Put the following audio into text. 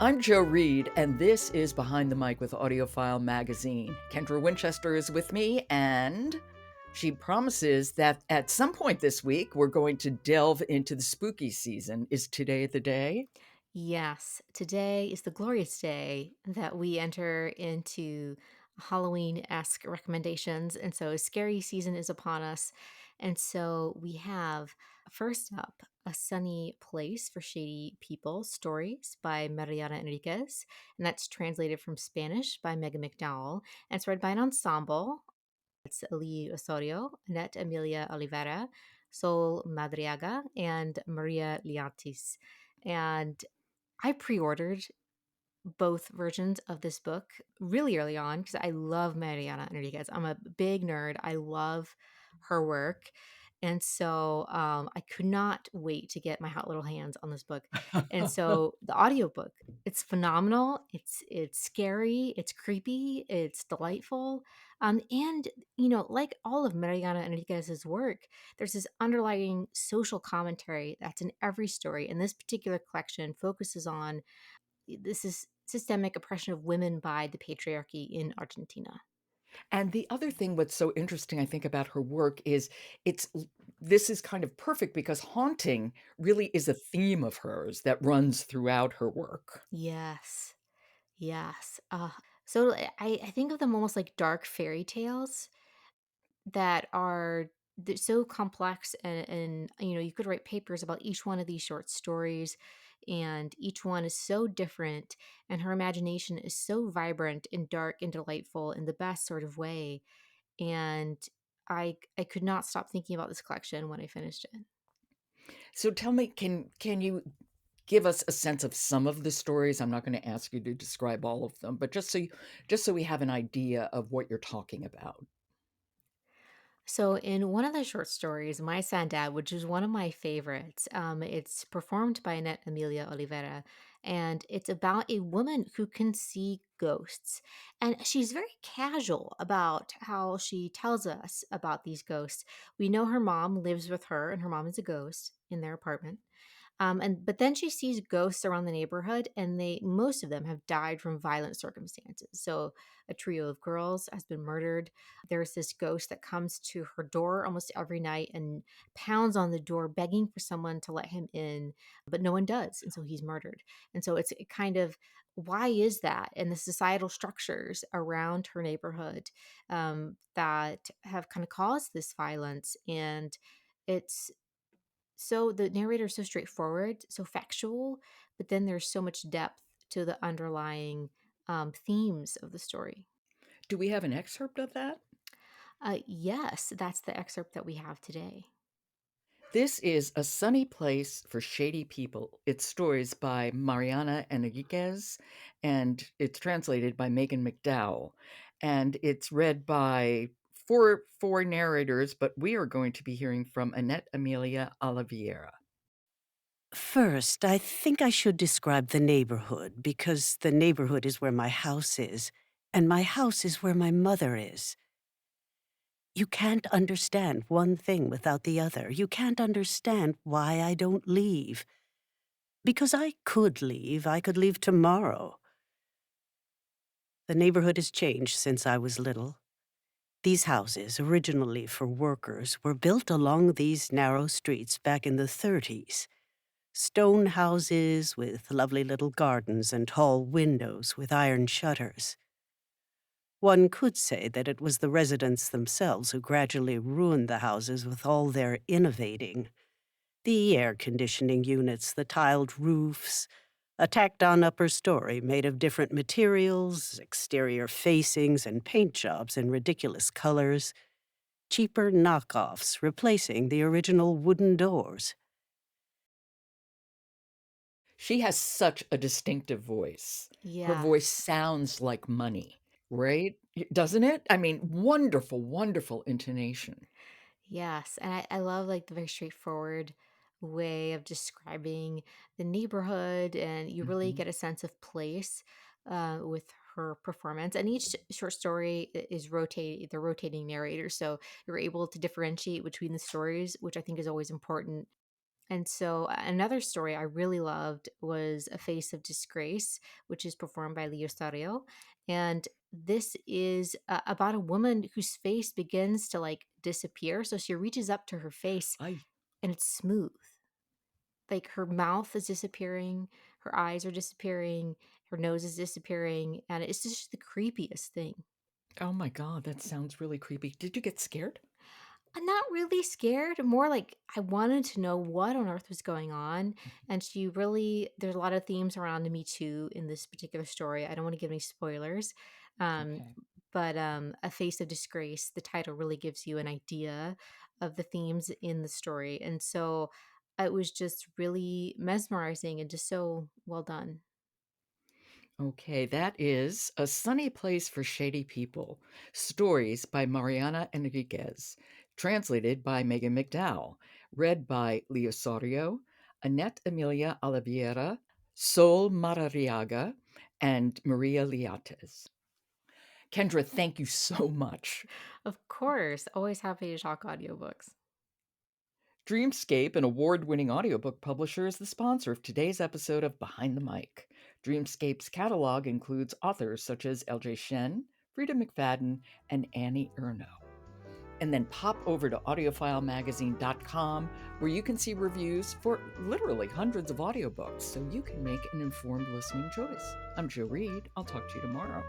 I'm Joe Reed, and this is Behind the Mic with AudioFile magazine. Kendra Winchester is with me, and she promises that at some point this week we're going to delve into the spooky season. Is today the day? Yes, today is the glorious day that we enter into Halloween-esque recommendations. And so scary season is upon us. And so we have first up A Sunny Place for Shady People Stories by Mariana Enriquez. And that's translated from Spanish by Megan McDowell. And it's read by an ensemble. It's Lee Osorio, Annette Amelia Oliveira, Sol Madriaga, and Maria Liantis. And I pre-ordered both versions of this book really early on because I love Mariana Enriquez. I'm a big nerd. I love her work. And so I could not wait to get my hot little hands on this book. And so the audiobook, it's phenomenal. It's scary, it's creepy, it's delightful. And like all of Mariana Enriquez's work, there's this underlying social commentary that's in every story. And this particular collection focuses on this is systemic oppression of women by the patriarchy in Argentina. And the other thing what's so interesting, I think, about her work is it's this is kind of perfect because haunting really is a theme of hers that runs throughout her work. Yes. Yes. So I think of them almost like dark fairy tales that are they're so complex and you could write papers about each one of these short stories and each one is so different and her imagination is so vibrant and dark and delightful in the best sort of way and I could not stop thinking about this collection when I finished it. So tell me, can you give us a sense of some of the stories? I'm not going to ask you to describe all of them, but just so we have an idea of what you're talking about. So, in one of the short stories, My Standout, which is one of my favorites, it's performed by Annette Amelia Oliveira, and it's about a woman who can see ghosts. And she's very casual about how she tells us about these ghosts. We know her mom lives with her, and her mom is a ghost in their apartment. But then she sees ghosts around the neighborhood, and they most of them have died from violent circumstances. So a trio of girls has been murdered. There's this ghost that comes to her door almost every night and pounds on the door, begging for someone to let him in, but no one does, and so he's murdered. And so it's kind of why is that? And the societal structures around her neighborhood that have kind of caused this violence, and it's so the narrator is so straightforward, so factual, but then there's so much depth to the underlying themes of the story. Do we have an excerpt of that? Yes, that's the excerpt that we have today. This is A Sunny Place for Shady People. It's stories by Mariana Enriquez, and it's translated by Megan McDowell. And it's read by four narrators, but we are going to be hearing from Annette Amelia Oliveira. First, I think I should describe the neighborhood because the neighborhood is where my house is, and my house is where my mother is. You can't understand one thing without the other. You can't understand why I don't leave. Because I could leave. I could leave tomorrow. The neighborhood has changed since I was little. These houses, originally for workers, were built along these narrow streets back in the 30s. Stone houses with lovely little gardens and tall windows with iron shutters. One could say that it was the residents themselves who gradually ruined the houses with all their innovating. The air conditioning units, the tiled roofs, a tacked-on upper story made of different materials, exterior facings and paint jobs in ridiculous colors, cheaper knockoffs replacing the original wooden doors. She has such a distinctive voice. Her voice Yes. sounds like money, right? Doesn't it? I mean, wonderful, wonderful intonation. Yes. And I love like the very straightforward way of describing the neighborhood, and you really Mhm. get a sense of place with her performance. And each short story is rotate the rotating narrator, so you're able to differentiate between the stories, which I think is always important. And so another story I really loved was A Face of Disgrace, which is performed by Lee Osorio. And this is about a woman whose face begins to like disappear. So she reaches up to her face I and it's smooth. Like her mouth is disappearing, her eyes are disappearing, her nose is disappearing, and it's just the creepiest thing. Oh my god, that sounds really creepy. Did you get scared? I'm not really scared, more like I wanted to know what on earth was going on. And she really, there's a lot of themes around Me Too in this particular story. I don't want to give any spoilers. Um, Okay. but A Face of Disgrace, the title really gives you an idea of the themes in the story. And so it was just really mesmerizing and just so well done. Okay, that is A Sunny Place for Shady People. Stories by Mariana Enriquez. Translated by Megan McDowell. Read by Lee Osorio, Annette Amelia Oliveira, Sol Marariaga, and Maria Liates. Kendra, thank you so much. Of course, always happy to talk audiobooks. Dreamscape, an award winning audiobook publisher, is the sponsor of today's episode of Behind the Mic. Dreamscape's catalog includes authors such as L.J. Shen, Frida McFadden, and Annie Ernaux. And then pop over to audiofilemagazine.com where you can see reviews for literally hundreds of audiobooks so you can make an informed listening choice. I'm Joe Reed. I'll talk to you tomorrow.